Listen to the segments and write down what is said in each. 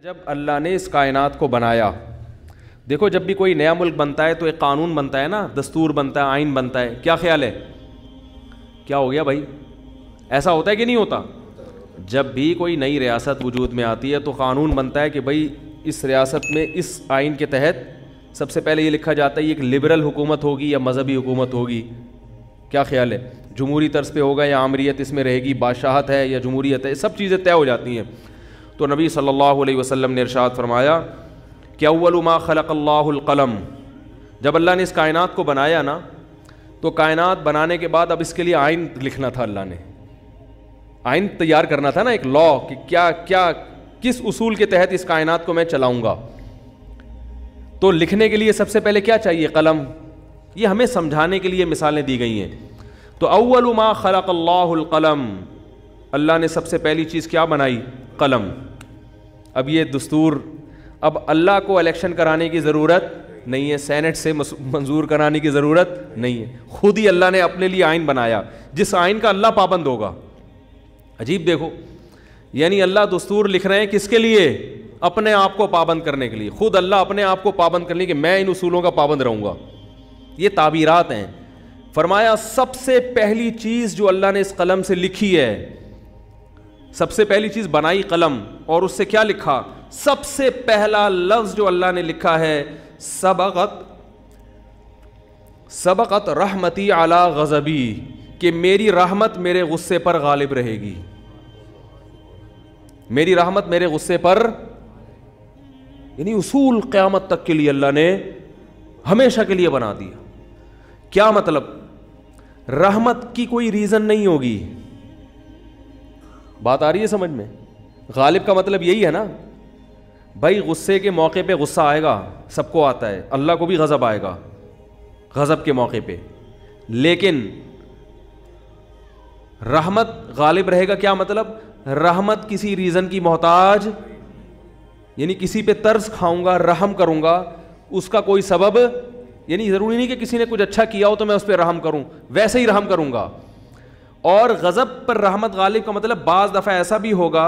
جب اللہ نے اس کائنات کو بنایا، دیکھو جب بھی کوئی نیا ملک بنتا ہے تو ایک قانون بنتا ہے نا، دستور بنتا ہے، آئین بنتا ہے. کیا خیال ہے؟ کیا ہو گیا بھائی؟ ایسا ہوتا ہے کہ نہیں ہوتا؟ جب بھی کوئی نئی ریاست وجود میں آتی ہے تو قانون بنتا ہے کہ بھائی اس ریاست میں اس آئین کے تحت سب سے پہلے یہ لکھا جاتا ہے یہ ایک لبرل حکومت ہوگی یا مذہبی حکومت ہوگی. کیا خیال ہے؟ جمہوری طرز پہ ہوگا یا آمریت اس میں رہے گی، بادشاہت ہے یا جمہوریت ہے، سب چیزیں طے ہو جاتی ہیں. تو نبی صلی اللہ علیہ وسلم نے ارشاد فرمایا کہ اول ما خلق اللہ القلم، جب اللہ نے اس کائنات کو بنایا نا تو کائنات بنانے کے بعد اب اس کے لیے آئین لکھنا تھا، اللہ نے آئین تیار کرنا تھا نا، ایک لا کہ کیا کس اصول کے تحت اس کائنات کو میں چلاؤں گا. تو لکھنے کے لیے سب سے پہلے کیا چاہیے؟ قلم. یہ ہمیں سمجھانے کے لیے مثالیں دی گئی ہیں. تو اول ما خلق اللہ القلم، اللہ نے سب سے پہلی چیز کیا بنائی؟ قلم. اب یہ دستور، اب اللہ کو الیکشن کرانے کی ضرورت نہیں ہے، سینٹ سے منظور کرانے کی ضرورت نہیں ہے، خود ہی اللہ نے اپنے لیے آئین بنایا جس آئین کا اللہ پابند ہوگا. عجیب دیکھو، یعنی اللہ دستور لکھ رہے ہیں کس کے لیے؟ اپنے آپ کو پابند کرنے کے لیے. خود اللہ اپنے آپ کو پابند کرنے کے، میں ان اصولوں کا پابند رہوں گا. یہ تعبیرات ہیں. فرمایا سب سے پہلی چیز جو اللہ نے اس قلم سے لکھی ہے، سب سے پہلی چیز بنائی قلم، اور اس سے کیا لکھا؟ سب سے پہلا لفظ جو اللہ نے لکھا ہے سبقت رحمتی علی غضبی، کہ میری رحمت میرے غصے پر غالب رہے گی. میری رحمت میرے غصے پر، یعنی اصول قیامت تک کے لیے اللہ نے ہمیشہ کے لیے بنا دیا. کیا مطلب؟ رحمت کی کوئی ریزن نہیں ہوگی. بات آ رہی ہے سمجھ میں؟ غالب کا مطلب یہی ہے نا بھائی، غصے کے موقع پہ غصہ آئے گا، سب کو آتا ہے، اللہ کو بھی غضب آئے گا غضب کے موقع پہ، لیکن رحمت غالب رہے گا. کیا مطلب؟ رحمت کسی ریزن کی محتاج، یعنی کسی پہ طرز کھاؤں گا، رحم کروں گا، اس کا کوئی سبب، یعنی ضروری نہیں کہ کسی نے کچھ اچھا کیا ہو تو میں اس پہ رحم کروں، ویسے ہی رحم کروں گا. اور غضب پر رحمت غالب کا مطلب بعض دفعہ ایسا بھی ہوگا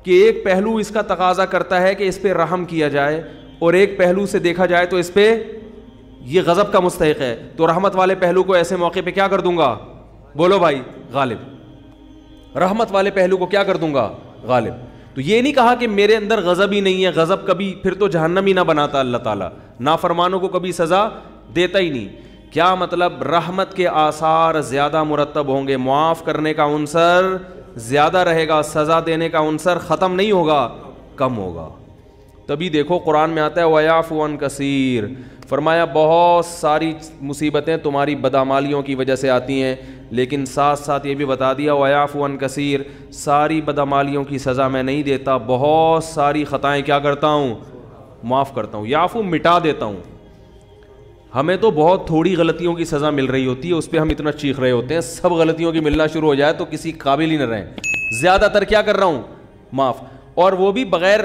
کہ ایک پہلو اس کا تقاضا کرتا ہے کہ اس پہ رحم کیا جائے، اور ایک پہلو سے دیکھا جائے تو اس پہ یہ غضب کا مستحق ہے، تو رحمت والے پہلو کو ایسے موقع پہ کیا کر دوں گا؟ بولو بھائی، غالب. رحمت والے پہلو کو کیا کر دوں گا؟ غالب. تو یہ نہیں کہا کہ میرے اندر غضب ہی نہیں ہے، غضب کبھی پھر تو جہنم ہی نہ بناتا اللہ تعالیٰ، نافرمانوں کو کبھی سزا دیتا ہی نہیں. کیا مطلب؟ رحمت کے آثار زیادہ مرتب ہوں گے، معاف کرنے کا عنصر زیادہ رہے گا، سزا دینے کا عنصر ختم نہیں ہوگا، کم ہوگا. تبھی دیکھو قرآن میں آتا ہے وَيَعْفُ عَنْ كَثِيرٍ، فرمایا بہت ساری مصیبتیں تمہاری بدعمالیوں کی وجہ سے آتی ہیں، لیکن ساتھ ساتھ یہ بھی بتا دیا وَيَعْفُ عَنْ كَثِيرٍ، ساری بدعمالیوں کی سزا میں نہیں دیتا، بہت ساری خطائیں کیا کرتا ہوں؟ معاف کرتا ہوں. یعفو مٹا دیتا ہوں. ہمیں تو بہت تھوڑی غلطیوں کی سزا مل رہی ہوتی ہے، اس پہ ہم اتنا چیخ رہے ہوتے ہیں، سب غلطیوں کی ملنا شروع ہو جائے تو کسی قابل ہی نہ رہیں. زیادہ تر کیا کر رہا ہوں؟ معاف، اور وہ بھی بغیر،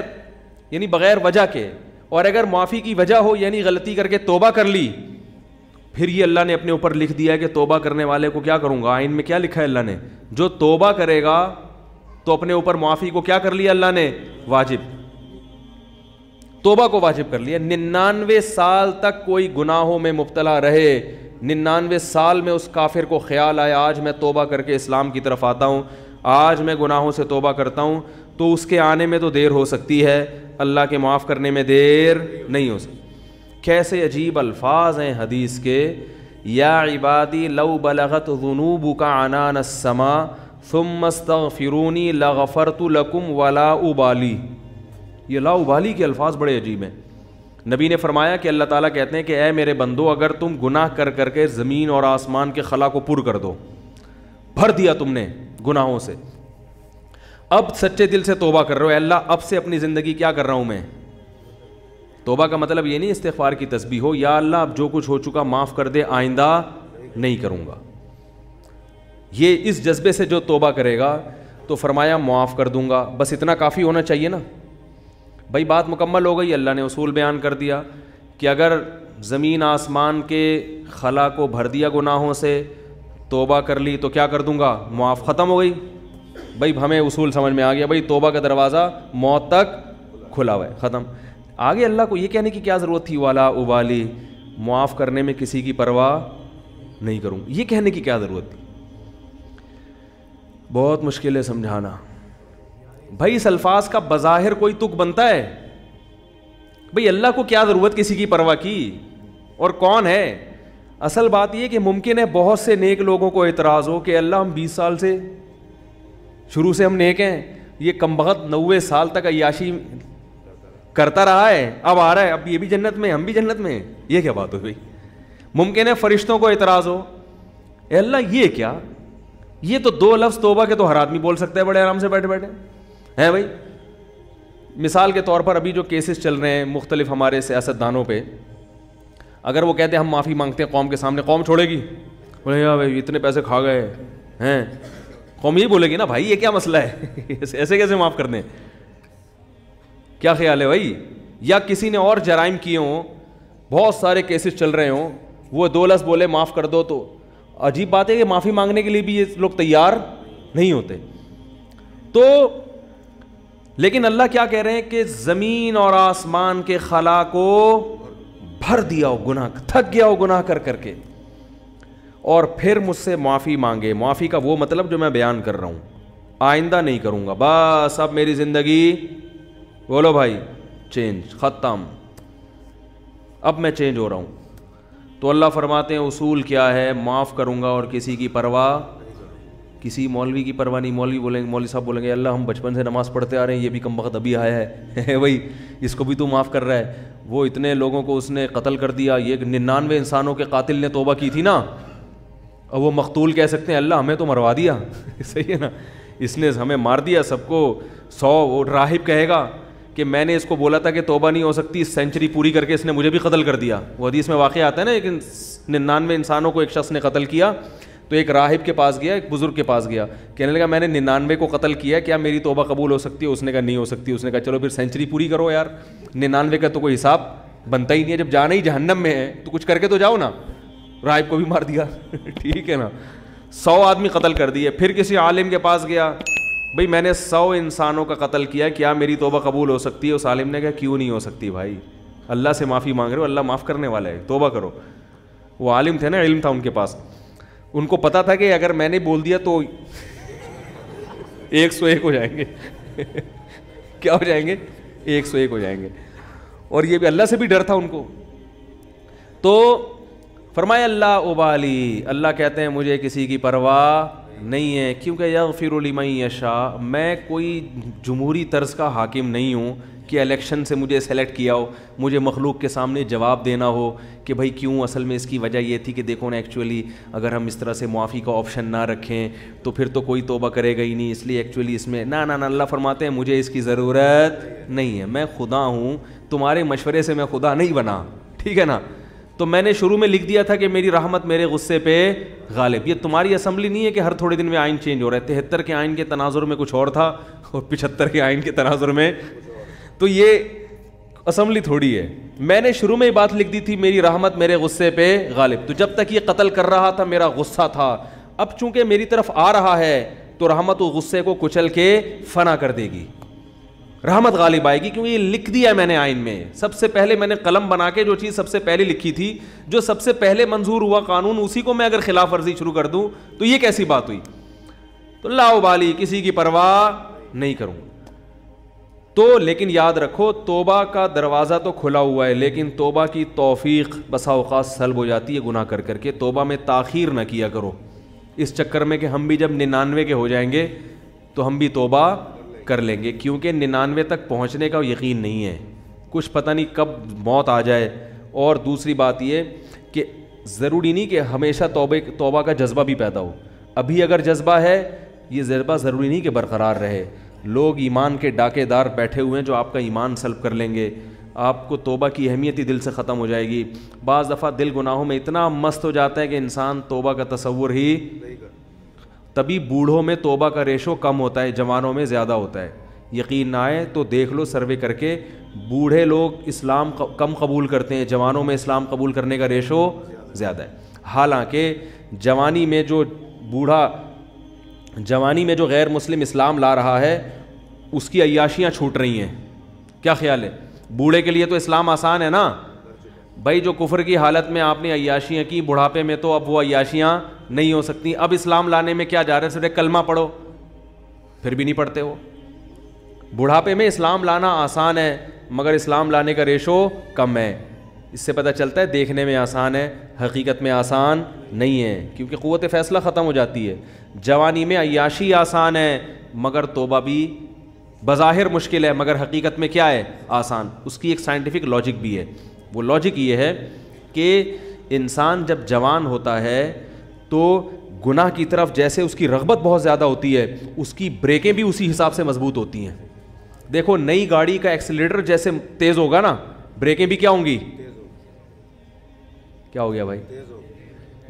یعنی بغیر وجہ کے. اور اگر معافی کی وجہ ہو، یعنی غلطی کر کے توبہ کر لی، پھر یہ اللہ نے اپنے اوپر لکھ دیا ہے کہ توبہ کرنے والے کو کیا کروں گا. آئین میں کیا لکھا ہے اللہ نے؟ جو توبہ کرے گا تو اپنے اوپر معافی کو کیا کر لیا اللہ نے؟ واجب. توبہ کو واجب کر لیا. 99 سال تک کوئی گناہوں میں مبتلا رہے، 99 سال میں اس کافر کو خیال آیا آج میں توبہ کر کے اسلام کی طرف آتا ہوں، آج میں گناہوں سے توبہ کرتا ہوں، تو اس کے آنے میں تو دیر ہو سکتی ہے، اللہ کے معاف کرنے میں دیر نہیں ہو سکتی. کیسے عجیب الفاظ ہیں حدیث کے. یا عبادی لو بلغت ذنوبک عنان السماء ثم استغفرونی لغفرت لکم ولا ابالی. یہ لا ابالی کے الفاظ بڑے عجیب ہیں. نبی نے فرمایا کہ اللہ تعالیٰ کہتے ہیں کہ اے میرے بندو، اگر تم گناہ کر کر کے زمین اور آسمان کے خلا کو پر کر دو، بھر دیا تم نے گناہوں سے، اب سچے دل سے توبہ کر رہے ہو، اے اللہ اب سے اپنی زندگی کیا کر رہا ہوں میں؟ توبہ کا مطلب یہ نہیں استغفار کی تسبیح ہو، یا اللہ اب جو کچھ ہو چکا معاف کر دے، آئندہ نہیں کروں گا. یہ اس جذبے سے جو توبہ کرے گا تو فرمایا معاف کر دوں گا. بس اتنا کافی ہونا چاہیے نا بھائی. بات مکمل ہو گئی. اللہ نے اصول بیان کر دیا کہ اگر زمین آسمان کے خلا کو بھر دیا گناہوں سے، توبہ کر لی تو کیا کر دوں گا؟ معاف. ختم ہو گئی. بھائی ہمیں اصول سمجھ میں آ گیا. بھائی توبہ کا دروازہ موت تک کھلا ہوا ہے, ختم. آگے اللہ کو یہ کہنے کی کیا ضرورت تھی, والا ابالی, معاف کرنے میں کسی کی پرواہ نہیں کروں, یہ کہنے کی کیا ضرورت تھی؟ بہت مشکل ہے سمجھانا بھائی. اس الفاظ کا بظاہر کوئی تک بنتا ہے بھئی اللہ کو کیا ضرورت کسی کی پرواہ کی, اور کون ہے؟ اصل بات یہ کہ ممکن ہے بہت سے نیک لوگوں کو اعتراض ہو کہ اللہ ہم 20 سال سے شروع سے ہم نیک ہیں, یہ کمبخت 90 سال تک عیاشی کرتا رہا ہے, اب آ رہا ہے, اب یہ بھی جنت میں, ہم بھی جنت میں, یہ کیا بات ہو بھائی؟ ممکن ہے فرشتوں کو اعتراض ہو, اے اللہ یہ کیا, یہ تو 2 لفظ توبہ کے تو ہر آدمی بول سکتا ہے بڑے آرام سے بیٹھے بیٹھے ہیں بھائی. مثال کے طور پر ابھی جو کیسز چل رہے ہیں مختلف ہمارے سیاستدانوں پہ, اگر وہ کہتے ہیں ہم معافی مانگتے ہیں قوم کے سامنے, قوم چھوڑے گی؟ بولے یار بھائی اتنے پیسے کھا گئے ہیں, قوم یہی بولے گی نا بھائی یہ کیا مسئلہ ہے, ایسے کیسے معاف کر دیں؟ کیا خیال ہے بھائی؟ یا کسی نے اور جرائم کیے ہوں, بہت سارے کیسز چل رہے ہوں, وہ 2 لفظ بولے معاف کر دو, تو عجیب بات ہے کہ معافی مانگنے کے لیے بھی یہ لوگ تیار نہیں ہوتے. تو لیکن اللہ کیا کہہ رہے ہیں کہ زمین اور آسمان کے خلا کو بھر دیا ہو گناہ, تھک گیا ہو گناہ کر کر کے, اور پھر مجھ سے معافی مانگے. معافی کا وہ مطلب جو میں بیان کر رہا ہوں, آئندہ نہیں کروں گا, بس اب میری زندگی بولو بھائی چینج, ختم, اب میں چینج ہو رہا ہوں. تو اللہ فرماتے ہیں اصول کیا ہے, معاف کروں گا اور کسی کی پرواہ, کسی مولوی کی پرواہ نہیں. مولوی بولیں گے, مولوی صاحب بولیں گے اللہ ہم بچپن سے نماز پڑھتے آ رہے ہیں, یہ بھی کم وقت ابھی آیا ہے بھائی, اس کو بھی تو معاف کر رہا ہے. وہ اتنے لوگوں کو اس نے قتل کر دیا, یہ 99 انسانوں کے قاتل نے توبہ کی تھی نا, اور وہ مقتول کہہ سکتے ہیں اللہ ہمیں تو مروا دیا صحیح ہے نا, اس نے ہمیں مار دیا سب کو. 100 وہ راہب کہے گا کہ میں نے اس کو بولا تھا کہ توبہ نہیں ہو سکتی, سینچری پوری کر کے اس نے مجھے بھی قتل کر دیا. وہ حدیث میں واقعہ آتا ہے نا, لیکن 99 انسانوں کو ایک شخص نے قتل کیا, تو ایک راہب کے پاس گیا, ایک بزرگ کے پاس گیا, کہنے لگا میں نے 99 کو قتل کیا, کیا میری توبہ قبول ہو سکتی ہے؟ اس نے کہا نہیں ہو سکتی. اس نے کہا چلو پھر سینچری پوری کرو یار, 99 کا تو کوئی حساب بنتا ہی نہیں ہے, جب جانا ہی جہنم میں ہے تو کچھ کر کے تو جاؤ نا. راہب کو بھی مار دیا ٹھیک ہے نا, 100 آدمی قتل کر دیے. پھر کسی عالم کے پاس گیا, بھئی میں نے 100 انسانوں کا قتل کیا, کیا میری توبہ قبول ہو سکتی ہے؟ اس عالم نے کہا کیوں نہیں ہو سکتی بھائی, اللہ سے معافی مانگ رہے ہو, اللہ معاف کرنے والا ہے, توبہ کرو. وہ عالم تھے نا, علم تھا ان کے پاس, ان کو پتا تھا کہ اگر میں نے بول دیا تو 101 ہو جائیں گے کیا ہو جائیں گے؟ 101 ہو جائیں گے. اور یہ بھی اللہ سے بھی ڈر تھا ان کو. تو فرمایا اللہ ابالی, اللہ کہتے ہیں مجھے کسی کی پرواہ نہیں ہے, کیونکہ یغفر لمن یشاء, میں کوئی جمہوری طرز کا حاکم نہیں ہوں کہ الیکشن سے مجھے سلیکٹ کیا ہو, مجھے مخلوق کے سامنے جواب دینا ہو کہ بھائی کیوں, اصل میں اس کی وجہ یہ تھی کہ دیکھو نا ایکچولی اگر ہم اس طرح سے معافی کا آپشن نہ رکھیں تو پھر تو کوئی توبہ کرے گا ہی نہیں, اس لیے ایکچولی اس میں نہ اللہ فرماتے ہیں مجھے اس کی ضرورت نہیں ہے, میں خدا ہوں, تمہارے مشورے سے میں خدا نہیں بنا, ٹھیک ہے نا. تو میں نے شروع میں لکھ دیا تھا کہ میری رحمت میرے غصے پہ غالب. یہ تمہاری اسمبلی نہیں ہے کہ ہر تھوڑے دن میں آئین چینج ہو رہا ہے. 73 کے آئین کے تناظر میں کچھ اور تھا اور 75 کے آئین کے تناظر میں, تو یہ اسمبلی تھوڑی ہے. میں نے شروع میں یہ بات لکھ دی تھی میری رحمت میرے غصے پہ غالب. تو جب تک یہ قتل کر رہا تھا میرا غصہ تھا, اب چونکہ میری طرف آ رہا ہے تو رحمت و غصے کو کچل کے فنا کر دے گی, رحمت غالب آئے گی, کیونکہ یہ لکھ دیا ہے میں نے آئین میں. سب سے پہلے میں نے قلم بنا کے جو چیز سب سے پہلے لکھی تھی, جو سب سے پہلے منظور ہوا قانون, اسی کو میں اگر خلاف ورزی شروع کر دوں تو یہ کیسی بات ہوئی؟ تو لا ابالی, کسی کی پرواہ نہیں کروں. تو لیکن یاد رکھو توبہ کا دروازہ تو کھلا ہوا ہے, لیکن توبہ کی توفیق بسا اوقات سلب ہو جاتی ہے گناہ کر کر کے. توبہ میں تاخیر نہ کیا کرو اس چکر میں کہ ہم بھی جب 99 کے ہو جائیں گے تو ہم بھی توبہ کر لیں گے, کیونکہ 99 تک پہنچنے کا یقین نہیں ہے, کچھ پتہ نہیں کب موت آ جائے. اور دوسری بات یہ کہ ضروری نہیں کہ ہمیشہ توبہ کا جذبہ بھی پیدا ہو. ابھی اگر جذبہ ہے, یہ جذبہ ضروری نہیں کہ برقرار رہے. لوگ ایمان کے ڈاکے دار بیٹھے ہوئے ہیں جو آپ کا ایمان سلب کر لیں گے, آپ کو توبہ کی اہمیت ہی دل سے ختم ہو جائے گی. بعض دفعہ دل گناہوں میں اتنا مست ہو جاتا ہے کہ انسان توبہ کا تصور ہی, تبھی بوڑھوں میں توبہ کا ریشو کم ہوتا ہے, جوانوں میں زیادہ ہوتا ہے. یقین نہ آئے تو دیکھ لو سروے کر کے, بوڑھے لوگ اسلام کم قبول کرتے ہیں, جوانوں میں اسلام قبول کرنے کا ریشو زیادہ ہے. حالانکہ جوانی میں جو غیر مسلم اسلام لا رہا ہے اس کی عیاشیاں چھوٹ رہی ہیں, کیا خیال ہے؟ بوڑھے کے لیے تو اسلام آسان ہے نا بھائی. جو کفر کی حالت میں آپ نے عیاشیاں کی, بڑھاپے میں تو اب وہ عیاشیاں نہیں ہو سکتی. اب اسلام لانے میں کیا جا رہا ہے, صرف کلمہ پڑھو, پھر بھی نہیں پڑھتے ہو. بڑھاپے میں اسلام لانا آسان ہے مگر اسلام لانے کا ریشو کم ہے. اس سے پتہ چلتا ہے دیکھنے میں آسان ہے, حقیقت میں آسان نہیں ہے, کیونکہ قوت فیصلہ ختم ہو جاتی ہے. جوانی میں عیاشی آسان ہے مگر توبہ بھی بظاہر مشکل ہے, مگر حقیقت میں کیا ہے, آسان. اس کی ایک سائنٹیفک لاجک بھی ہے. وہ لاجک یہ ہے کہ انسان جب جوان ہوتا ہے تو گناہ کی طرف جیسے اس کی رغبت بہت زیادہ ہوتی ہے, اس کی بریکیں بھی اسی حساب سے مضبوط ہوتی ہیں. دیکھو نئی گاڑی کا ایکسیلیٹر جیسے تیز ہوگا نا, بریکیں بھی کیا ہوں گی, کیا ہو گیا بھائی,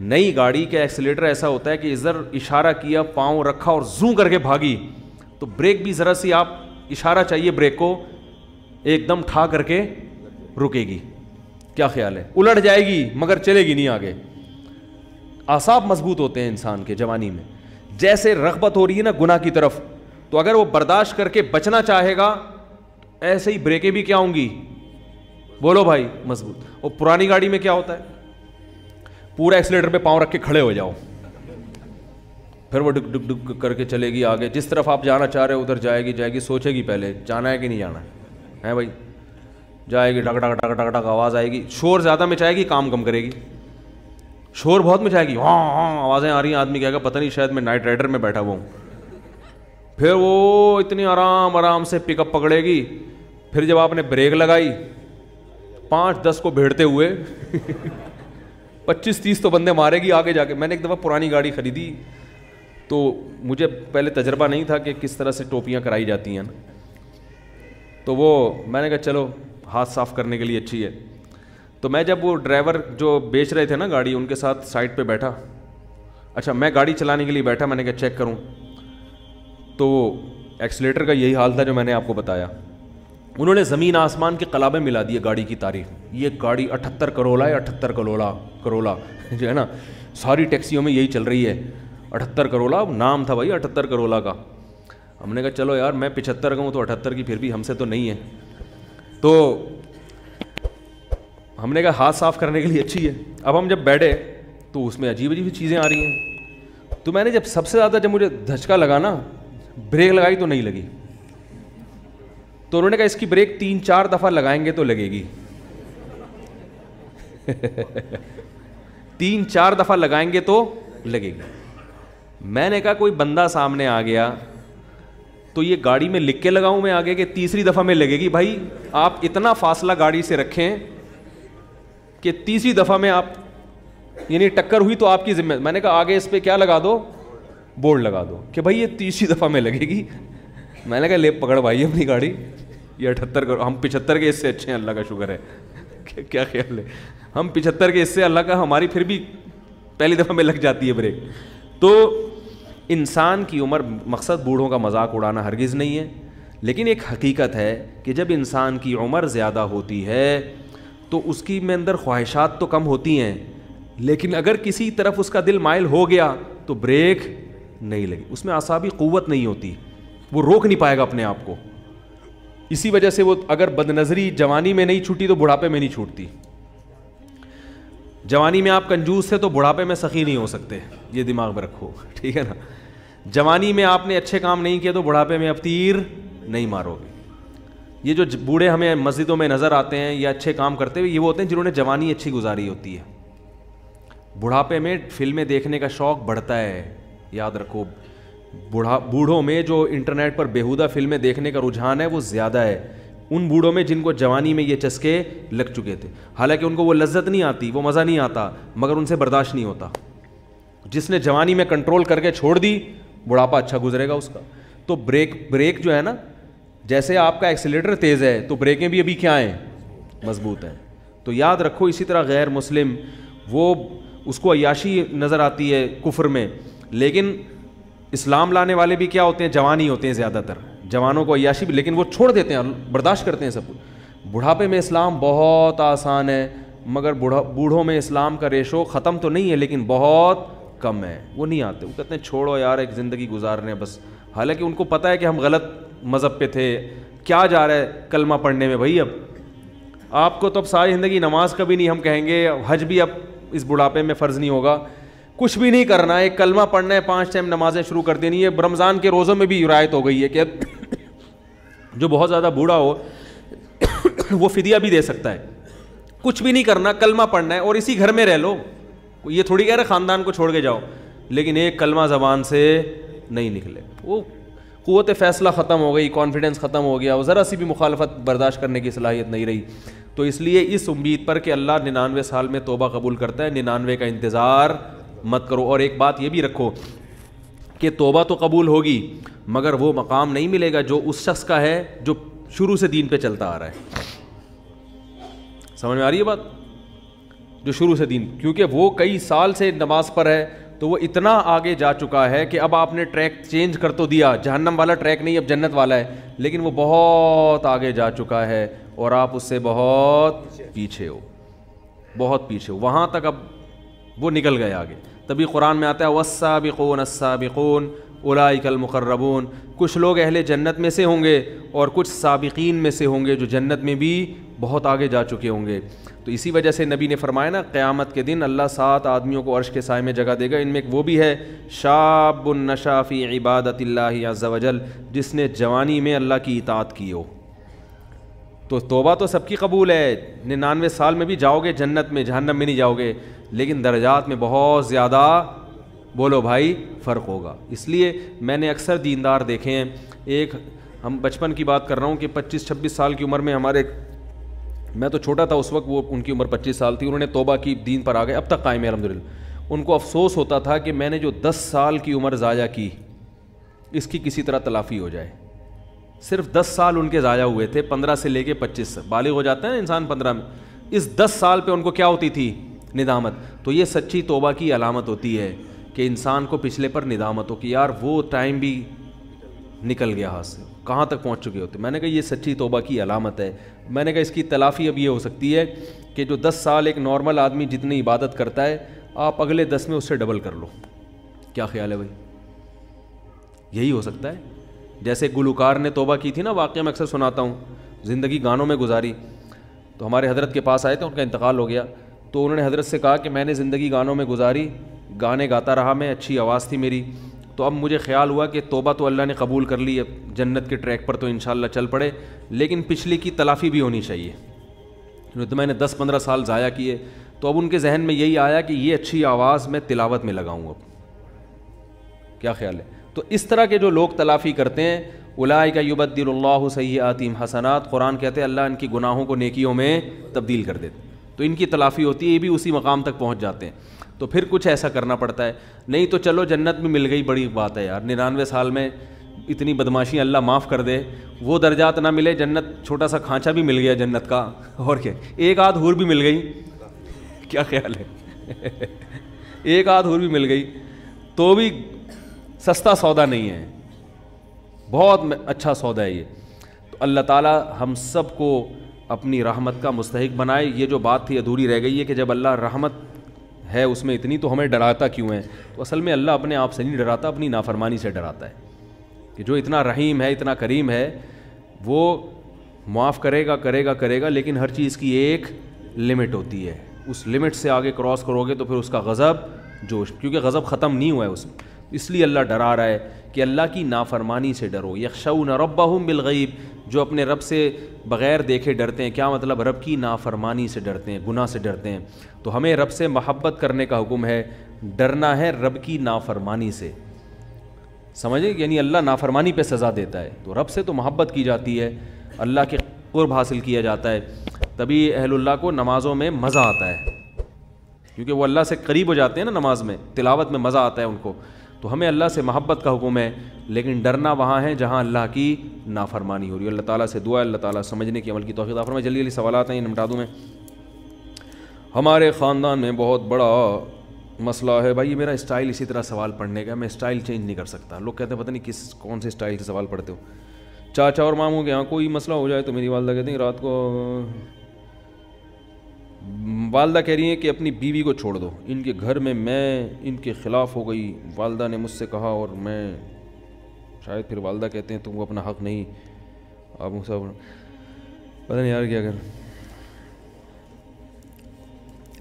نئی گاڑی کا ایکسیلیٹر ایسا ہوتا ہے کہ ادھر اشارہ کیا, پاؤں رکھا اور زوں کر کے بھاگی, تو بریک بھی ذرا سی آپ اشارہ چاہیے بریک کو, ایک دم ٹھا کر کے رکے گی. کیا خیال ہے, الٹ جائے گی مگر چلے گی نہیں آگے. اعصاب مضبوط ہوتے ہیں انسان کے جوانی میں. جیسے رغبت ہو رہی ہے نا گناہ کی طرف, تو اگر وہ برداشت کر کے بچنا چاہے گا ایسے ہی بریکیں بھی کیا ہوں گی, بولو بھائی, مضبوط. اور پرانی گاڑی میں کیا ہوتا ہے, پورا ایکسیلیٹر پہ پاؤں رکھ کے کھڑے ہو جاؤ, پھر وہ ڈک ڈک ڈک کر کے چلے گی آگے, جس طرف آپ جانا چاہ رہے ہو ادھر جائے گی, سوچے گی پہلے جانا ہے کہ نہیں جانا ہے بھائی, جائے گی, ٹک ٹک ٹک ٹک ٹک آواز آئے گی, شور زیادہ مچائے گی, کام کم کرے گی. شور بہت مچائے گی, ہاں ہاں آوازیں آ رہی ہیں, آدمی کہے گا پتہ نہیں شاید میں نائٹ رائڈر میں بیٹھا ہوا ہوں. پھر وہ اتنی آرام سے پک اپ پکڑے گی, پھر جب آپ نے بریک لگائی 5-10 کو بھیڑتے ہوئے 25-30 تو بندے مارے گی آگے جا کے. میں نے ایک دفعہ پرانی گاڑی خریدی تو مجھے پہلے تجربہ نہیں تھا کہ کس طرح سے ٹوپیاں کرائی جاتی ہیں, تو وہ میں نے کہا چلو ہاتھ صاف کرنے کے لیے اچھی ہے. تو میں جب وہ ڈرائیور جو بیچ رہے تھے نا گاڑی, ان کے ساتھ سائڈ پہ بیٹھا, اچھا میں گاڑی چلانے کے لیے بیٹھا, میں نے کہا چیک کروں, تو ایکسیلیٹر کا یہی حال تھا جو میں نے آپ کو بتایا. انہوں نے زمین آسمان کے قلابیں ملا دیے گاڑی کی تعریف. یہ گاڑی 78 کروڑا ہے, 78 کروڑا جو ہے نا, ساری ٹیکسیوں میں یہی چل رہی ہے, 78 کروڑا نام تھا بھائی, 78 کروڑا کا. ہم نے کہا چلو یار میں 75 کا ہوں تو 78 کی پھر بھی ہم سے تو نہیں ہے. تو ہم نے کہا ہاتھ صاف کرنے کے لیے اچھی ہے. اب ہم جب بیٹھے تو اس میں عجیب عجیب چیزیں آ رہی ہیں. تو میں نے جب سب سے زیادہ جب مجھے دھچکا لگا نا, بریک لگائی تو نہیں لگی. تو انہوں نے کہا اس کی بریک 3-4 دفعہ لگائیں گے تو لگے گی. 3-4 دفعہ لگائیں گے تو لگے گی. میں نے کہا کوئی بندہ سامنے آ گیا تو یہ گاڑی میں لکھ کے لگاؤں میں آگے کہ تیسری دفعہ میں لگے گی. بھائی آپ اتنا فاصلہ گاڑی سے رکھیں کہ تیسری دفعہ میں آپ یعنی ٹکر ہوئی تو آپ کی ذمہ. میں نے کہا آگے اس پہ کیا لگا دو, بورڈ لگا دو کہ بھائی یہ تیسری دفعہ میں لگے گی. میں نے کہا لے پکڑ بھائی اپنی گاڑی, یہ 78 کرو, ہم 75 کے اس سے اچھے ہیں, اللہ کا شکر ہے. کیا خیال ہے, ہم 75 کے اس سے, اللہ کا ہماری پھر بھی پہلی دفعہ میں لگ جاتی ہے بریک. تو انسان کی عمر, مقصد بوڑھوں کا مذاق اڑانا ہرگز نہیں ہے, لیکن ایک حقیقت ہے کہ جب انسان کی عمر زیادہ ہوتی ہے تو اس کی میں اندر خواہشات تو کم ہوتی ہیں, لیکن اگر کسی طرف اس کا دل مائل ہو گیا تو بریک نہیں لگی. اس میں اعصابی قوت نہیں ہوتی, وہ روک نہیں پائے گا اپنے آپ کو. اسی وجہ سے وہ اگر بد نظری جوانی میں نہیں چھوٹی تو بڑھاپے میں نہیں چھوٹتی. جوانی میں آپ کنجوس تھے تو بڑھاپے میں سخی نہیں ہو سکتے, یہ دماغ میں رکھو, ٹھیک ہے نا. جوانی میں آپ نے اچھے کام نہیں کیے تو بڑھاپے میں اب تیر نہیں مارو گے. یہ جو بوڑھے ہمیں مسجدوں میں نظر آتے ہیں یا اچھے کام کرتے ہوئے, یہ وہ ہوتے ہیں جنہوں نے جوانی اچھی گزاری ہوتی ہے. بڑھاپے میں فلمیں دیکھنے کا شوق بڑھتا ہے, یاد رکھو. بوڑھوں میں جو انٹرنیٹ پر بیہودہ فلمیں دیکھنے کا رجحان ہے وہ زیادہ ہے ان بوڑھوں میں جن کو جوانی میں یہ چسکے لگ چکے تھے. حالانکہ ان کو وہ لذت نہیں آتی, وہ مزہ نہیں آتا, مگر ان سے برداشت نہیں ہوتا. جس نے جوانی میں کنٹرول کر کے چھوڑ دی, بڑھاپا اچھا گزرے گا اس کا. تو بریک جو ہے نا, جیسے آپ کا ایکسیلیٹر تیز ہے تو بریکیں بھی ابھی کیا ہیں, مضبوط ہیں. تو یاد رکھو, اسی طرح غیر مسلم وہ اس کو عیاشی نظر آتی ہے کفر میں, لیکن اسلام لانے والے بھی کیا ہوتے ہیں, جوان ہی ہوتے ہیں زیادہ تر. جوانوں کو عیاشی بھی, لیکن وہ چھوڑ دیتے ہیں, برداشت کرتے ہیں سب کچھ. بڑھاپے میں اسلام بہت آسان ہے, مگر بوڑھوں میں اسلام کا ریشو ختم تو نہیں ہے لیکن بہت کم ہے. وہ نہیں آتے, وہ کہتے ہیں چھوڑو یار ایک زندگی گزارنے بس. حالانکہ ان کو پتہ ہے کہ ہم غلط مذہب پہ تھے, کیا جا رہا ہے کلمہ پڑھنے میں بھائی؟ اب آپ کو تو اب ساری زندگی نماز کا بھی نہیں ہم کہیں گے, حج بھی اب اس بڑھاپے میں فرض نہیں ہوگا, کچھ بھی نہیں کرنا ہے, ایک کلمہ پڑھنا ہے, 5 ٹائم نمازیں شروع کر دینی ہے. رمضان کے روزوں میں بھی رعایت ہو گئی ہے کہ جو بہت زیادہ بوڑھا ہو وہ فدیہ بھی دے سکتا ہے. کچھ بھی نہیں کرنا, کلمہ پڑھنا ہے اور اسی گھر میں رہ لو. یہ تھوڑی کہہ رہے خاندان کو چھوڑ کے جاؤ, لیکن ایک کلمہ زبان سے نہیں نکلے, وہ قوت فیصلہ ختم ہو گئی, کانفیڈنس ختم ہو گیا, وہ ذرا سی بھی مخالفت برداشت کرنے کی صلاحیت نہیں رہی. تو اس لیے اس امید پر کہ اللہ 99 سال میں توبہ قبول کرتا ہے, 99 کا انتظار مت کرو. اور ایک بات یہ بھی رکھو کہ توبہ تو قبول ہوگی مگر وہ مقام نہیں ملے گا جو اس شخص کا ہے جو شروع سے دین پہ چلتا آ رہا ہے. سمجھ میں آ رہی ہے بات؟ جو شروع سے دین, کیونکہ وہ کئی سال سے نماز پر ہے تو وہ اتنا آگے جا چکا ہے کہ اب آپ نے ٹریک چینج کر تو دیا, جہنم والا ٹریک نہیں اب جنت والا ہے, لیکن وہ بہت آگے جا چکا ہے اور آپ اس سے بہت پیچھے ہو, بہت پیچھے ہو. وہاں تک اب وہ نکل گئے آگے. تبھی قرآن میں آتا ہے والسابقون السابقون اولئک المقربون. کچھ لوگ اہل جنت میں سے ہوں گے اور کچھ سابقین میں سے ہوں گے جو جنت میں بھی بہت آگے جا چکے ہوں گے. تو اسی وجہ سے نبی نے فرمایا نا, قیامت کے دن اللہ 7 آدمیوں کو عرش کے سائے میں جگہ دے گا. ان میں ایک وہ بھی ہے شاب نشا فی عبادت اللہ عز وجل, جس نے جوانی میں اللہ کی اطاعت کی ہو. تو توبہ تو سب کی قبول ہے, 99 سال میں بھی جاؤ گے جنت میں, جہنم میں نہیں جاؤ گے, لیکن درجات میں بہت زیادہ بولو بھائی فرق ہوگا. اس لیے میں نے اکثر دیندار دیکھے ہیں, ایک ہم بچپن کی بات کر رہا ہوں کہ 25-26 سال کی عمر میں ہمارے, میں تو چھوٹا تھا اس وقت, وہ ان کی عمر 25 سال تھی, انہوں نے توبہ کی, دین پر آ گئے, اب تک قائم ہے الحمدللہ. ان کو افسوس ہوتا تھا کہ میں نے جو 10 سال کی عمر ضائع کی اس کی کسی طرح تلافی ہو جائے. صرف 10 سال ان کے ضائع ہوئے تھے, 15 سے لے کے 25, بالغ ہو جاتا ہے نا انسان 15 میں. اس 10 سال پہ ان کو کیا ہوتی تھی؟ ندامت. تو یہ سچی توبہ کی علامت ہوتی ہے کہ انسان کو پچھلے پر ندامت ہو کہ یار وہ ٹائم بھی نکل گیا ہاتھ سے, کہاں تک پہنچ چکے ہوتے. میں نے کہا یہ سچی توبہ کی علامت ہے. میں نے کہا اس کی تلافی اب یہ ہو سکتی ہے کہ جو 10 سال ایک نارمل آدمی جتنی عبادت کرتا ہے, آپ اگلے 10 میں اس سے ڈبل کر لو. کیا خیال ہے بھائی؟ یہی ہو سکتا ہے. جیسے گلوکار نے توبہ کی تھی نا, واقعہ میں اکثر سناتا ہوں, زندگی گانوں میں گزاری. تو ہمارے حضرت کے پاس آئے تھے, ان کا انتقال ہو گیا, تو انہوں نے حضرت سے کہا کہ میں نے زندگی گانوں میں گزاری, گانے گاتا رہا میں, اچھی آواز تھی میری, تو اب مجھے خیال ہوا کہ توبہ تو اللہ نے قبول کر لی, اب جنت کے ٹریک پر تو انشاءاللہ چل پڑے, لیکن پچھلی کی تلافی بھی ہونی چاہیے. تو میں نے 10-15 سال ضائع کیے. تو اب ان کے ذہن میں یہی آیا کہ یہ اچھی آواز میں تلاوت میں لگاؤں. اب کیا خیال ہے؟ تو اس طرح کے جو لوگ تلافی کرتے ہیں, اولئک یبدل اللہ سیئاتہم حسنات, قرآن کہتے ہیں اللہ ان کی گناہوں کو نیکیوں میں تبدیل کر دیتے, تو ان کی تلافی ہوتی ہے, یہ بھی اسی مقام تک پہنچ جاتے ہیں. تو پھر کچھ ایسا کرنا پڑتا ہے. نہیں تو چلو جنت میں مل گئی, بڑی بات ہے یار, 99 سال میں اتنی بدماشی اللہ معاف کر دے, وہ درجات نہ ملے, جنت چھوٹا سا کھانچا بھی مل گیا جنت کا, اور کیا, ایک آدھ حور بھی مل گئی, کیا خیال ہے؟ ایک آدھ حور بھی مل گئی تو بھی سستا سودا نہیں ہے, بہت اچھا سودا ہے یہ. تو اللہ تعالیٰ ہم سب کو اپنی رحمت کا مستحق بنائے. یہ جو بات تھی ادھوری رہ گئی ہے کہ جب اللہ رحمت ہے اس میں اتنی, تو ہمیں ڈراتا کیوں ہے؟ تو اصل میں اللہ اپنے آپ سے نہیں ڈراتا, اپنی نافرمانی سے ڈراتا ہے کہ جو اتنا رحیم ہے, اتنا کریم ہے, وہ معاف کرے گا, لیکن ہر چیز کی ایک لمٹ ہوتی ہے. اس لمٹ سے آگے کراس کرو گے تو پھر اس کا غضب جوش, کیونکہ غضب ختم نہیں ہوا ہے اس میں, اس لیے اللہ ڈرا رہا ہے کہ اللہ کی نافرمانی سے ڈرو. یخشون ربہم بالغیب, جو اپنے رب سے بغیر دیکھے ڈرتے ہیں. کیا مطلب؟ رب کی نافرمانی سے ڈرتے ہیں, گناہ سے ڈرتے ہیں. تو ہمیں رب سے محبت کرنے کا حکم ہے, ڈرنا ہے رب کی نافرمانی سے. سمجھے؟ یعنی اللہ نافرمانی پہ سزا دیتا ہے, تو رب سے تو محبت کی جاتی ہے, اللہ کے قرب حاصل کیا جاتا ہے. تبھی اہل اللہ کو نمازوں میں مزہ آتا ہے, کیونکہ وہ اللہ سے قریب ہو جاتے ہیں نا نماز میں, تلاوت میں مزہ آتا ہے ان کو. تو ہمیں اللہ سے محبت کا حکم ہے, لیکن ڈرنا وہاں ہے جہاں اللہ کی نافرمانی ہو رہی ہے. اللہ تعالیٰ سے دعا ہے اللہ تعالیٰ سمجھنے کی, عمل کی توفیق عطا فرمائے. جلدی جلدی سوالات ہیں, یہ نمٹا دوں میں. ہمارے خاندان میں بہت بڑا مسئلہ ہے. بھائی یہ میرا اسٹائل اسی طرح سوال پڑھنے کا, میں اسٹائل چینج نہیں کر سکتا. لوگ کہتے ہیں پتہ نہیں کون سے اسٹائل سے سوال پڑھتے ہو. چاچا اور ماموں کے یہاں کوئی مسئلہ ہو جائے تو میری والدہ کہتی ہیں رات کو, والدہ کہہ رہی ہیں کہ اپنی بیوی کو چھوڑ دو, ان کے گھر میں ان کے خلاف ہو گئی, والدہ نے مجھ سے کہا اور میں, شاید پھر والدہ کہتے ہیں تو وہ اپنا حق نہیں, آپ صاحب پتہ نہیں یار کیا کر.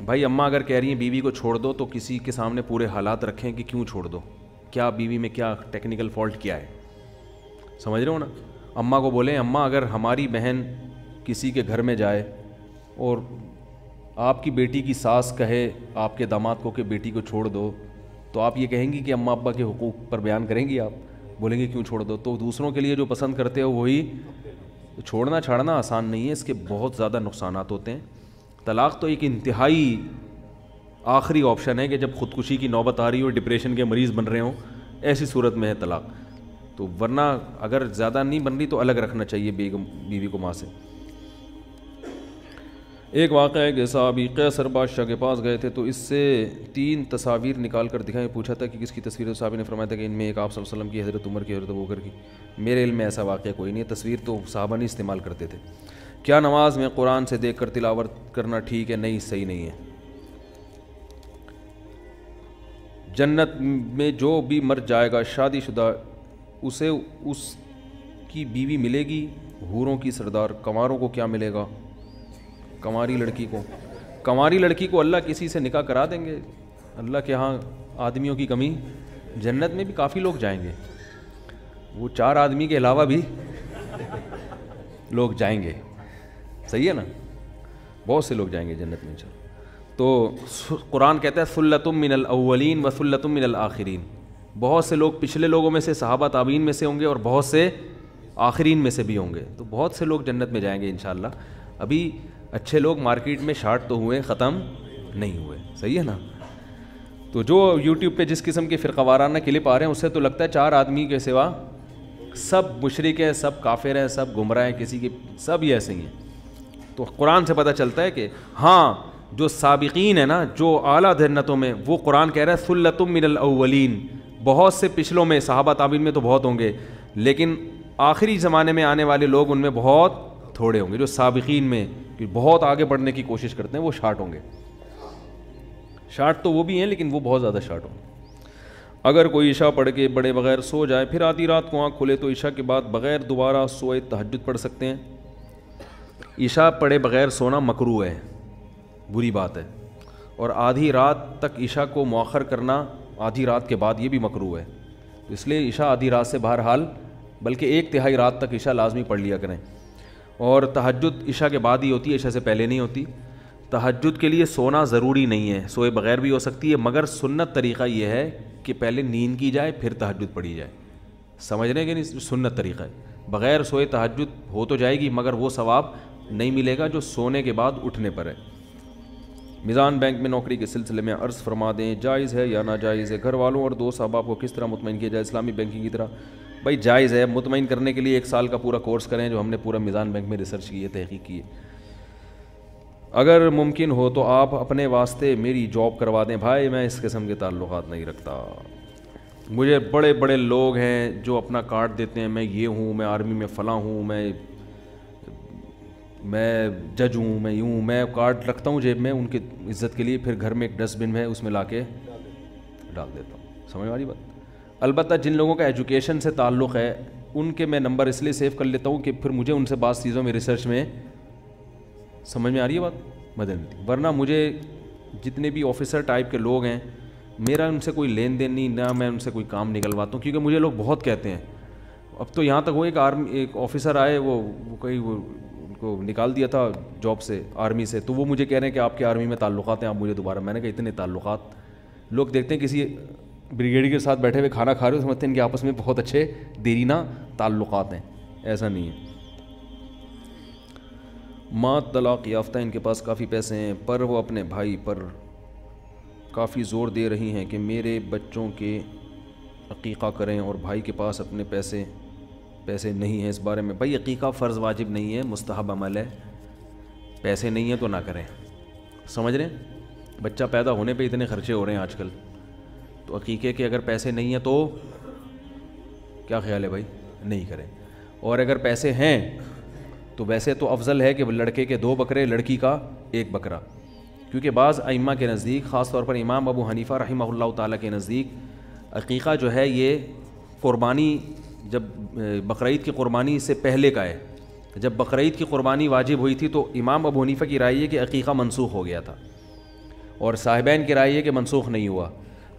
بھائی اماں اگر کہہ رہی ہیں بیوی کو چھوڑ دو تو کسی کے سامنے پورے حالات رکھیں کہ کیوں چھوڑ دو, کیا بیوی میں کیا ٹیکنیکل فالٹ کیا ہے, سمجھ رہے ہو نا. اماں کو بولیں اماں اگر ہماری بہن کسی کے گھر میں جائے اور آپ کی بیٹی کی ساس کہے آپ کے داماد کو کہ بیٹی کو چھوڑ دو, تو آپ یہ کہیں گی کہ اماں ابا کے حقوق پر بیان کریں گی, آپ بولیں گے کیوں چھوڑ دو. تو دوسروں کے لیے جو پسند کرتے ہو وہی چھوڑنا چھاڑنا آسان نہیں ہے, اس کے بہت زیادہ نقصانات ہوتے ہیں. طلاق تو ایک انتہائی آخری آپشن ہے کہ جب خودکشی کی نوبت آ رہی ہو, ڈپریشن کے مریض بن رہے ہوں, ایسی صورت میں ہے طلاق. تو ورنہ اگر زیادہ نہیں بن رہی تو الگ رکھنا چاہیے بیوی کو ماں سے. ایک واقعہ ہے کہ صحابی قیصر بادشاہ کے پاس گئے تھے تو اس سے 3 تصاویر نکال کر دکھائیں. پوچھا تھا کہ کس کی تصویر ہے. صحابی نے فرمایا تھا کہ ان میں ایک آپ صلی اللہ علیہ وسلم کی, حضرت عمر کی, حضرت ابوبکر کی. میرے علم میں ایسا واقعہ کوئی نہیں ہے. تصویر تو صحابہ نہیں استعمال کرتے تھے. کیا نماز میں قرآن سے دیکھ کر تلاوت کرنا ٹھیک ہے؟ نہیں, صحیح نہیں ہے. جنت میں جو بھی مر جائے گا شادی شدہ اسے اس کی بیوی ملے گی, حوروں کی سردار. کنواروں کو کیا ملے گا؟ کنواری لڑکی کو اللہ کسی سے نکاح کرا دیں گے. اللہ کے ہاں آدمیوں کی کمی, جنت میں بھی کافی لوگ جائیں گے, وہ 4 آدمی کے علاوہ بھی لوگ جائیں گے. صحیح ہے نا, بہت سے لوگ جائیں گے جنت میں. چلو تو قرآن کہتا ہے ثلۃ من الاولین و ثلۃ من الآخرین. بہت سے لوگ پچھلے لوگوں میں سے, صحابہ تابعین میں سے ہوں گے, اور بہت سے آخرین میں سے بھی ہوں گے. تو بہت سے لوگ جنت میں جائیں گے انشاءاللہ. ابھی اچھے لوگ مارکیٹ میں شارٹ تو ہوئے, ختم نہیں ہوئے. صحیح ہے نا. تو جو یوٹیوب پہ جس قسم کے فرقہ وارانہ کلپ آ رہے ہیں اس سے تو لگتا ہے 4 آدمی کے سوا سب مشرک ہیں, سب کافر ہیں, سب گمراہ ہیں, کسی کے سب ہی ایسے ہی ہیں. تو قرآن سے پتہ چلتا ہے کہ ہاں جو سابقین ہیں نا, جو اعلیٰ جنتوں میں, وہ قرآن کہہ رہا ہے ثلۃ من الاولین. بہت سے پچھلوں میں, صحابہ تابعین میں تو بہت ہوں گے, لیکن آخری زمانے میں آنے والے لوگ ان میں بہت تھوڑے ہوں گے. جو سابقین میں بہت آگے بڑھنے کی کوشش کرتے ہیں وہ شارٹ ہوں گے. شارٹ تو وہ بھی ہیں لیکن وہ بہت زیادہ شارٹ ہوں گے. اگر کوئی عشاء پڑھ کے بڑے بغیر سو جائے, پھر آدھی رات کو آنکھ کھلے تو عشاء کے بعد بغیر دوبارہ سوئے تہجد پڑھ سکتے ہیں؟ عشاء پڑھے بغیر سونا مکروہ ہے, بری بات ہے. اور آدھی رات تک عشاء کو مؤخر کرنا, آدھی رات کے بعد, یہ بھی مکروہ ہے. اس لیے عشاء آدھی رات سے بہرحال, بلکہ 1/3 رات تک عشاء لازمی پڑھ لیا کریں. اور تہجد عشاء کے بعد ہی ہوتی ہے, عشاء سے پہلے نہیں ہوتی. تہجد کے لیے سونا ضروری نہیں ہے, سوئے بغیر بھی ہو سکتی ہے, مگر سنت طریقہ یہ ہے کہ پہلے نیند کی جائے پھر تہجد پڑھی جائے. سمجھ رہے ہیں کہ نہیں؟ سنت طریقہ ہے. بغیر سوئے تہجد ہو تو جائے گی مگر وہ ثواب نہیں ملے گا جو سونے کے بعد اٹھنے پر ہے. میزان بینک میں نوکری کے سلسلے میں عرض فرما دیں جائز ہے یا ناجائز ہے؟ گھر والوں اور دوست احباب کو کس طرح مطمئن کیا جائے اسلامی بینکنگ کی طرح؟ بھائی جائز ہے. مطمئن کرنے کے لیے 1 سال کا پورا کورس کریں جو ہم نے پورا میزان بینک میں ریسرچ کی ہے, تحقیق کی ہے. اگر ممکن ہو تو آپ اپنے واسطے میری جاب کروا دیں. بھائی میں اس قسم کے تعلقات نہیں رکھتا. مجھے بڑے بڑے لوگ ہیں جو اپنا کارڈ دیتے ہیں, میں یہ ہوں, میں آرمی میں فلاں ہوں, میں جج ہوں, میں یوں, میں کارڈ رکھتا ہوں جیب میں ان کی عزت کے لیے, پھر گھر میں ایک ڈسٹ بن ہے اس میں لا کے ڈال دیتا ہوں. سمجھ والی بات. البتہ جن لوگوں کا ایجوکیشن سے تعلق ہے ان کے میں نمبر اس لیے سیو کر لیتا ہوں کہ پھر مجھے ان سے بعض چیزوں میں ریسرچ میں سمجھ میں آ رہی ہے بات, مدد ملتی. ورنہ مجھے جتنے بھی آفیسر ٹائپ کے لوگ ہیں میرا ان سے کوئی لین دین نہیں, نہ میں ان سے کوئی کام نکلواتا ہوں, کیونکہ مجھے لوگ بہت کہتے ہیں. اب تو یہاں تک وہ ایک آفیسر آئے, وہ کہیں وہ ان کو نکال دیا تھا جاب سے, آرمی سے, تو وہ مجھے کہہ رہے ہیں کہ آپ کے آرمی میں تعلقات ہیں, آپ مجھے دوبارہ. میں نے کہا اتنے تعلقات, لوگ دیکھتے ہیں کسی بریگیڈی کے ساتھ بیٹھے ہوئے کھانا کھا رہے ہو, سمجھتے ہیں کہ آپس میں بہت اچھے دیرینہ تعلقات ہیں. ایسا نہیں ہے. ماں طلاق یافتہ, ان کے پاس کافی پیسے ہیں پر وہ اپنے بھائی پر کافی زور دے رہی ہیں کہ میرے بچوں کے عقیقہ کریں, اور بھائی کے پاس اپنے پیسے نہیں ہیں. اس بارے میں بھائی عقیقہ فرض واجب نہیں ہے, مستحب عمل ہے. پیسے نہیں ہیں تو نہ کریں. سمجھ رہے ہیں؟ بچہ پیدا ہونے پہ اتنے خرچے ہو رہے ہیں آج کل, تو عقیقے کے اگر پیسے نہیں ہیں تو کیا خیال ہے بھائی؟ نہیں کریں. اور اگر پیسے ہیں تو ویسے تو افضل ہے کہ لڑکے کے 2 بکرے, لڑکی کا 1 بکرا, کیونکہ بعض ائمہ کے نزدیک, خاص طور پر امام ابو حنیفہ رحمہ اللہ تعالیٰ کے نزدیک, عقیقہ جو ہے یہ قربانی, جب بقرعید کی قربانی سے پہلے کا ہے, جب بقرعید کی قربانی واجب ہوئی تھی تو امام ابو حنیفہ کی رائے ہے کہ عقیقہ منسوخ ہو گیا تھا، اور صاحبین کی رائے ہے کہ منسوخ نہیں ہوا.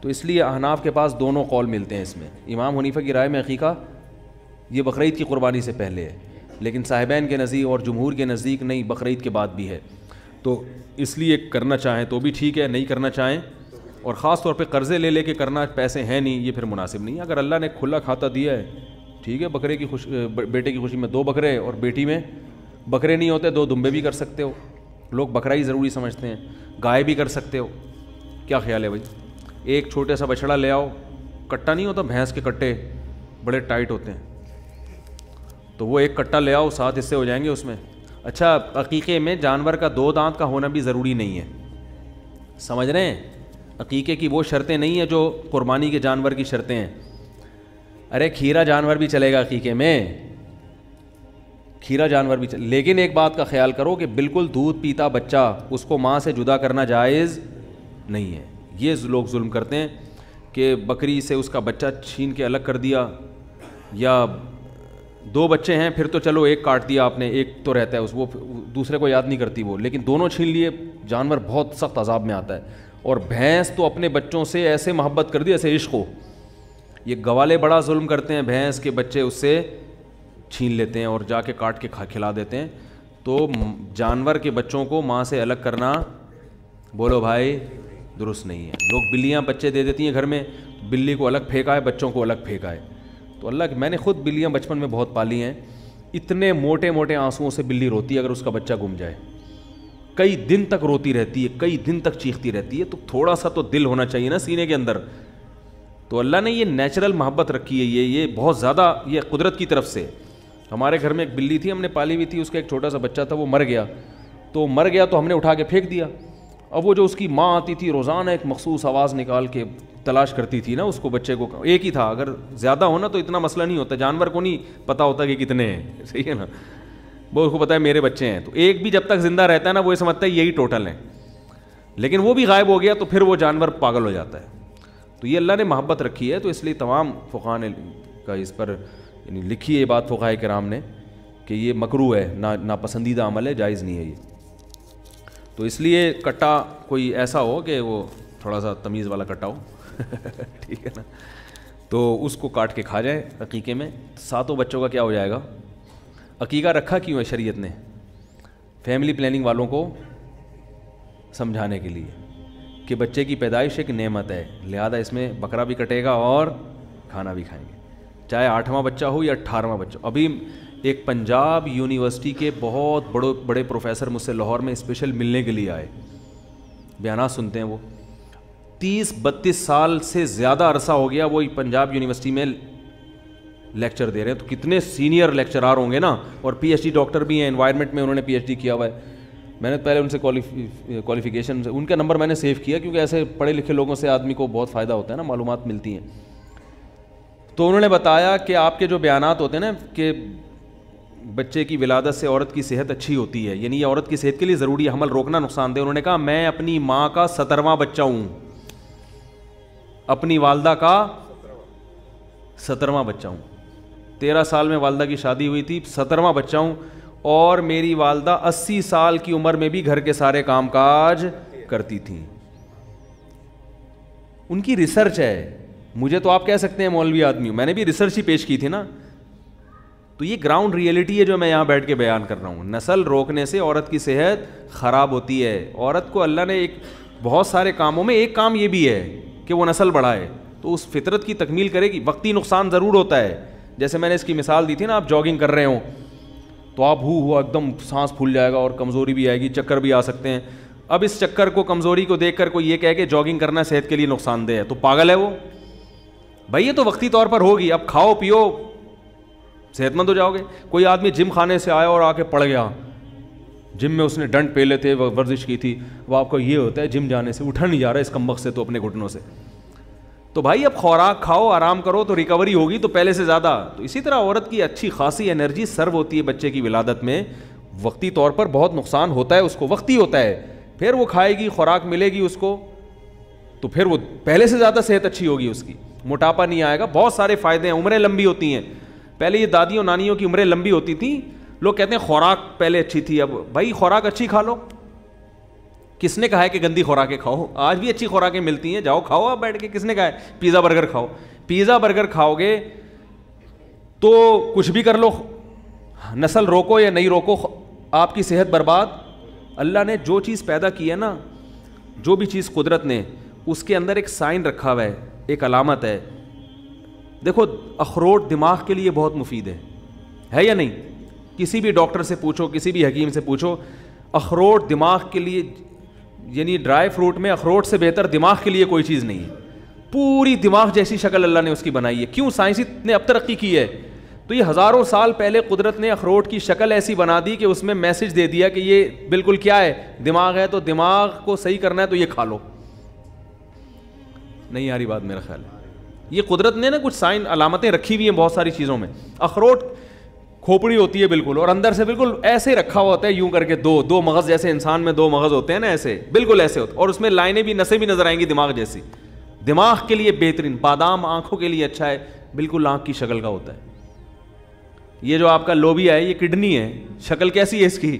تو اس لیے احناف کے پاس دونوں قول ملتے ہیں اس میں. امام حنیفہ کی رائے میں عقیقہ یہ بقرعید کی قربانی سے پہلے ہے، لیکن صاحبین کے نزدیک اور جمہور کے نزدیک نہیں، بقرعید کے بعد بھی ہے. تو اس لیے کرنا چاہیں تو بھی ٹھیک ہے، نہیں کرنا چاہیں، اور خاص طور پہ قرضے لے لے کے کرنا، پیسے ہیں نہیں، یہ پھر مناسب نہیں ہے. اگر اللہ نے کھلا کھاتا دیا ہے ٹھیک ہے، بکرے کی بیٹے کی خوشی میں 2 بکرے اور بیٹی میں بکرے نہیں ہوتے 2 دمبے بھی کر سکتے ہو. لوگ بکرا ہی ضروری سمجھتے ہیں، گائے بھی کر سکتے ہو. کیا خیال ہے بھائی؟ ایک چھوٹے سا بچڑا لے آؤ، کٹا نہیں ہوتا، بھینس کے کٹے بڑے ٹائٹ ہوتے ہیں، تو وہ ایک کٹا لے آؤ، 7 حصے ہو جائیں گے اس میں. اچھا، عقیقے میں جانور کا 2 دانت کا ہونا بھی ضروری نہیں ہے، سمجھ رہے ہیں؟ عقیقے کی وہ شرطیں نہیں ہیں جو قربانی کے جانور کی شرطیں ہیں. ارے کھیرا جانور بھی چلے گا عقیقے میں، کھیرا جانور بھی لیکن ایک بات کا خیال کرو کہ بالکل دودھ پیتا بچہ اس کو ماں سے جدا کرنا جائز نہیں ہے. یہ لوگ ظلم کرتے ہیں کہ بکری سے اس کا بچہ چھین کے الگ کر دیا، یا 2 بچے ہیں پھر تو چلو ایک کاٹ دیا آپ نے، ایک تو رہتا ہے وہ دوسرے کو یاد نہیں کرتی وہ، لیکن دونوں چھین لیے، جانور بہت سخت عذاب میں آتا ہے. اور بھینس تو اپنے بچوں سے ایسے محبت کر دی ایسے عشق ہو. یہ گوالے بڑا ظلم کرتے ہیں، بھینس کے بچے اس سے چھین لیتے ہیں اور جا کے کاٹ کے کھلا دیتے ہیں. تو جانور کے بچوں کو ماں سے الگ کرنا، بولو بھائی، درست نہیں ہے. لوگ بلیاں بچے دے دیتی ہیں گھر میں، بلی کو الگ پھینکا ہے، بچوں کو الگ پھینکا ہے. تو اللہ، میں نے خود بلیاں بچپن میں بہت پالی ہیں. اتنے موٹے موٹے آنسوؤں سے بلی روتی ہے اگر اس کا بچہ گم جائے، کئی دن تک روتی رہتی ہے، کئی دن تک چیختی رہتی ہے. تو تھوڑا سا تو دل ہونا چاہیے نا سینے کے اندر. تو اللہ نے یہ نیچرل محبت رکھی ہے، یہ بہت زیادہ، یہ قدرت کی طرف سے. ہمارے گھر میں ایک بلی تھی، ہم نے پالی ہوئی تھی، اس کا ایک چھوٹا سا بچہ تھا، وہ مر گیا تو ہم نے اٹھا کے پھینک دیا. اب وہ جو اس کی ماں آتی تھی روزانہ ایک مخصوص آواز نکال کے تلاش کرتی تھی نا اس کو، بچے کو. ایک ہی تھا، اگر زیادہ ہونا تو اتنا مسئلہ نہیں ہوتا، جانور کو نہیں پتہ ہوتا کہ کتنے ہیں، صحیح ہے نا، وہ اس کو پتہ ہے میرے بچے ہیں. تو ایک بھی جب تک زندہ رہتا ہے نا وہ یہ سمجھتا ہے یہی ٹوٹل ہیں، لیکن وہ بھی غائب ہو گیا تو پھر وہ جانور پاگل ہو جاتا ہے. تو یہ اللہ نے محبت رکھی ہے. تو اس لیے تمام فقہاء نے کا اس پر یعنی لکھی ہے یہ بات فقہاء کرام نے کہ یہ مکروہ ہے، ناپسندیدہ عمل ہے، جائز نہیں ہے یہ. تو اس لیے کٹا کوئی ایسا ہو کہ وہ تھوڑا سا تمیز والا کٹا ہو ٹھیک ہے نا، تو اس کو کاٹ کے کھا جائے عقیقے میں. 7 بچوں کا کیا ہو جائے گا. عقیقہ رکھا کیوں ہے شریعت نے؟ فیملی پلاننگ والوں کو سمجھانے کے لیے کہ بچے کی پیدائش ایک نعمت ہے، لہذا اس میں بکرا بھی کٹے گا اور کھانا بھی کھائیں گے، چاہے 8واں بچہ ہو یا 18واں بچہ. ابھی ایک پنجاب یونیورسٹی کے بہت بڑے پروفیسر مجھ سے لاہور میں اسپیشل ملنے کے لیے آئے، بیانات سنتے ہیں. وہ 30-32 سال سے زیادہ عرصہ ہو گیا وہ پنجاب یونیورسٹی میں لیکچر دے رہے ہیں. تو کتنے سینئر لیکچرار ہوں گے نا، اور پی ایچ ڈی ڈاکٹر بھی ہیں، انوائرمنٹ میں انہوں نے پی ایچ ڈی کیا ہوا ہے. میں نے پہلے ان سے کوالیفیکیشن ان کا نمبر میں نے سیو کیا، کیونکہ ایسے پڑھے لکھے لوگوں سے آدمی کو بہت فائدہ ہوتا ہے نا، معلومات ملتی ہیں. تو انہوں نے بتایا کہ آپ کے جو بیانات ہوتے ہیں نا کہ بچے کی ولادت سے عورت کی صحت اچھی ہوتی ہے، یعنی یہ عورت کی صحت کے لیے ضروری ہے، حمل روکنا نقصان دہ. انہوں نے کہا میں اپنی ماں کا 17واں بچہ ہوں، اپنی والدہ کا 17واں بچہ ہوں. 13 سال میں والدہ کی شادی ہوئی تھی، 17واں بچہ ہوں، اور میری والدہ 80 سال کی عمر میں بھی گھر کے سارے کام کاج کرتی تھیں. ان کی ریسرچ ہے. مجھے تو آپ کہہ سکتے ہیں مولوی آدمی ہوں، میں نے بھی ریسرچ ہی پیش کی تھی نا. تو یہ گراؤنڈ ریئلٹی ہے جو میں یہاں بیٹھ کے بیان کر رہا ہوں. نسل روکنے سے عورت کی صحت خراب ہوتی ہے. عورت کو اللہ نے ایک بہت سارے کاموں میں ایک کام یہ بھی ہے کہ وہ نسل بڑھائے، تو اس فطرت کی تکمیل کرے گی. وقتی نقصان ضرور ہوتا ہے، جیسے میں نے اس کی مثال دی تھی نا، آپ جاگنگ کر رہے ہوں تو آپ ہوا ایک دم سانس پھول جائے گا اور کمزوری بھی آئے گی، چکر بھی آ سکتے ہیں. اب اس چکر کو، کمزوری کو دیکھ کر کوئی یہ کہے کہ جاگنگ کرنا صحت کے لیے نقصان دہ ہے، تو پاگل ہے وہ. بھائی یہ تو وقتی طور پر ہوگی، اب کھاؤ پیو صحت مند ہو جاؤ گے. کوئی آدمی جم خانے سے آیا اور آ کے پڑ گیا، جم میں اس نے ڈنڈ پیلے تھے، ورزش کی تھی، وہ آپ کو یہ ہوتا ہے جم جانے سے اٹھا نہیں جا رہا اس کمبخت سے تو اپنے گھٹنوں سے. تو بھائی اب خوراک کھاؤ، آرام کرو تو ریکوری ہوگی تو پہلے سے زیادہ. تو اسی طرح عورت کی اچھی خاصی انرجی سرو ہوتی ہے بچے کی ولادت میں. وقتی طور پر بہت نقصان ہوتا ہے اس کو، وقتی ہوتا ہے، پھر وہ کھائے گی، خوراک ملے گی اس کو، تو پھر وہ پہلے سے زیادہ صحت اچھی ہوگی اس کی، موٹاپا نہیں آئے گا، بہت سارے فائدے ہیں. عمریں لمبی ہوتی ہیں. پہلے یہ دادیوں نانیوں کی عمریں لمبی ہوتی تھیں لوگ کہتے ہیں خوراک پہلے اچھی تھی, اب بھائی خوراک اچھی کھا لو, کس نے کہا ہے کہ گندی خوراکیں کھاؤ؟ آج بھی اچھی خوراکیں ملتی ہیں, جاؤ کھاؤ آپ بیٹھ کے. کس نے کہا ہے پیزا برگر کھاؤ؟ پیزا برگر کھاؤ گے تو کچھ بھی کر لو, نسل روکو یا نہیں روکو, آپ کی صحت برباد. اللہ نے جو چیز پیدا کی ہے نا, جو بھی چیز قدرت نے, اس کے اندر ایک سائن رکھا ہوا ہے, ایک علامت ہے. دیکھو اخروٹ دماغ کے لیے بہت مفید ہے یا نہیں؟ کسی بھی ڈاکٹر سے پوچھو, کسی بھی حکیم سے پوچھو, اخروٹ دماغ کے لیے, یعنی ڈرائی فروٹ میں اخروٹ سے بہتر دماغ کے لیے کوئی چیز نہیں ہے. پوری دماغ جیسی شکل اللہ نے اس کی بنائی ہے. کیوں؟ سائنسی نے اب ترقی کی ہے, تو یہ ہزاروں سال پہلے قدرت نے اخروٹ کی شکل ایسی بنا دی کہ اس میں میسج دے دیا کہ یہ بالکل کیا ہے, دماغ ہے, تو دماغ کو صحیح کرنا ہے تو یہ کھا لو. نہیں آ رہی بات میرا خیال ہے. یہ قدرت نے نا کچھ سائن علامتیں رکھی ہوئی ہیں بہت ساری چیزوں میں. اخروٹ کھوپڑی ہوتی ہے بالکل, اور اندر سے بالکل ایسے رکھا ہوا ہوتا ہے یوں کر کے, دو مغز جیسے انسان میں 2 مغز ہوتے ہیں نا, ایسے بالکل ایسے ہوتے, اور اس میں لائنیں بھی, نسیں بھی نظر آئیں گی دماغ جیسی. دماغ کے لیے بہترین. بادام آنکھوں کے لیے اچھا ہے, بالکل آنکھ کی شکل کا ہوتا ہے. یہ جو آپ کا لوبیا ہے یہ کڈنی ہے, شکل کیسی ہے اس کی؟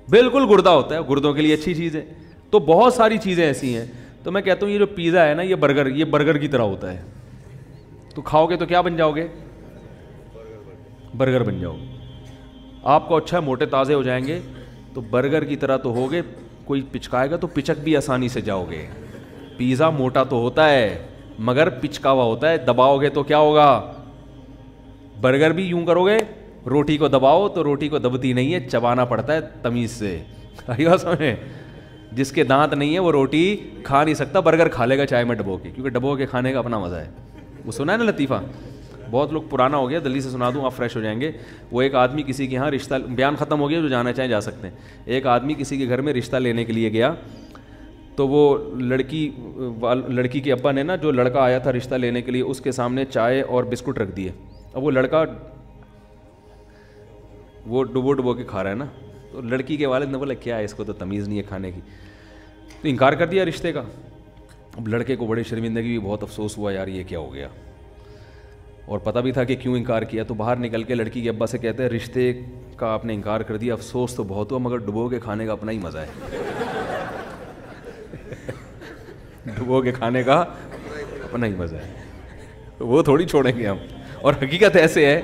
بالکل گردہ ہوتا ہے, گردوں کے لیے اچھی چیز ہے. تو بہت ساری چیزیں ایسی ہیں. تو میں کہتا ہوں یہ جو پیزا ہے نا, یہ برگر کی طرح ہوتا ہے. تو کھاؤ گے تو کیا بن جاؤ گے؟ برگر بن جاؤ گے. آپ کو اچھا موٹے تازے ہو جائیں گے تو برگر کی طرح تو ہوگے, کوئی پچکائے گا تو پچک بھی آسانی سے جاؤ گے. پیزا موٹا تو ہوتا ہے مگر پچکا ہوا ہوتا ہے, دباؤ گے تو کیا ہوگا؟ برگر بھی یوں کرو گے, روٹی کو دباؤ تو روٹی کو دبتی نہیں ہے, چبانا پڑتا ہے تمیز سے. سمجھے؟ جس کے دانت نہیں ہے وہ روٹی کھا نہیں سکتا, برگر کھا لے گا چائے میں ڈبو کے, کیونکہ ڈبو کے کھانے کا اپنا مزہ ہے. وہ سنا ہے نا لطیفہ, بہت لوگ پرانا ہو گیا, جلدی سے سنا دوں آپ فریش ہو جائیں گے. وہ ایک آدمی کسی کے یہاں رشتہ, بیان ختم ہو گیا, جو جانا چاہیں جا سکتے ہیں. ایک آدمی کسی کے گھر میں رشتہ لینے کے لیے گیا, تو وہ لڑکی کے ابا نے نا, جو لڑکا آیا تھا رشتہ لینے کے لیے, اس کے سامنے چائے اور بسکٹ رکھ دیے. اب وہ لڑکا وہ ڈبو کے کھا رہا ہے نا, تو لڑکی کے والد نے بولا کیا ہے, اس کو تو تمیز نہیں ہے کھانے کی, تو انکار کر دیا رشتے کا. اب لڑکے کو بڑی شرمندگی بھی, بہت افسوس ہوا یار یہ کیا ہو گیا, اور پتہ بھی تھا کہ کیوں انکار کیا. تو باہر نکل کے لڑکی کے ابا سے کہتے ہیں رشتے کا آپ نے انکار کر دیا, افسوس تو بہت ہوا مگر ڈبو کے کھانے کا اپنا ہی مزہ ہے. ڈبو کے کھانے کا اپنا ہی مزہ ہے, وہ تھوڑی چھوڑیں گے ہم. اور حقیقت ایسے ہے,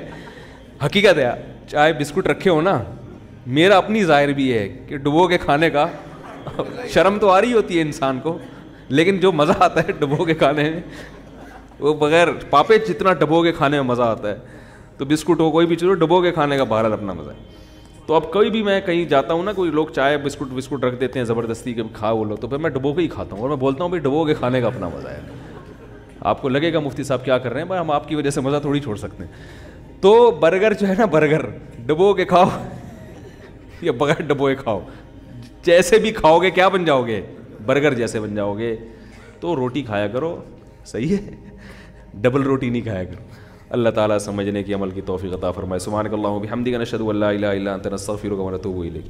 حقیقت ہے, چائے بسکٹ رکھے ہو نا, میرا اپنی ظاہر بھی ہے کہ ڈبو کے کھانے کا شرم تو آ رہی ہوتی ہے انسان کو, لیکن جو مزہ آتا ہے ڈبو کے کھانے میں, وہ بغیر پاپے جتنا ڈبو کے کھانے میں مزہ آتا ہے. تو بسکٹ ہو کوئی بھی چیز ہو, ڈبو کے کھانے کا بہرحال اپنا مزہ ہے. تو اب کوئی بھی, میں کہیں جاتا ہوں نا, کوئی لوگ چائے بسکٹ رکھ دیتے ہیں زبردستی کہ کھا وہ لو, تو پھر میں ڈبو کے ہی کھاتا ہوں, اور میں بولتا ہوں بھائی ڈبو کے کھانے کا اپنا مزہ ہے. آپ کو لگے گا مفتی صاحب کیا کر رہے ہیں, بھائی ہم آپ کی وجہ سے مزہ تھوڑی چھوڑ سکتے ہیں. تو برگر جو ہے نا, برگر ڈبو کے کھاؤ یا بغیر ڈبو کے کھاؤ, جیسے بھی کھاؤ گے کیا بن جاؤ گے؟ برگر جیسے بن جاؤ گے. تو روٹی کھایا کرو, صحیح ہے, ڈبل روٹی نہیں کھایا کرو. اللہ تعالیٰ سمجھنے کی عمل کی توفیق عطا فرمائے. سبحانک اللہم و بحمدک نشہد ان لا الہ الا انت نستغفرک و نتوب الیک.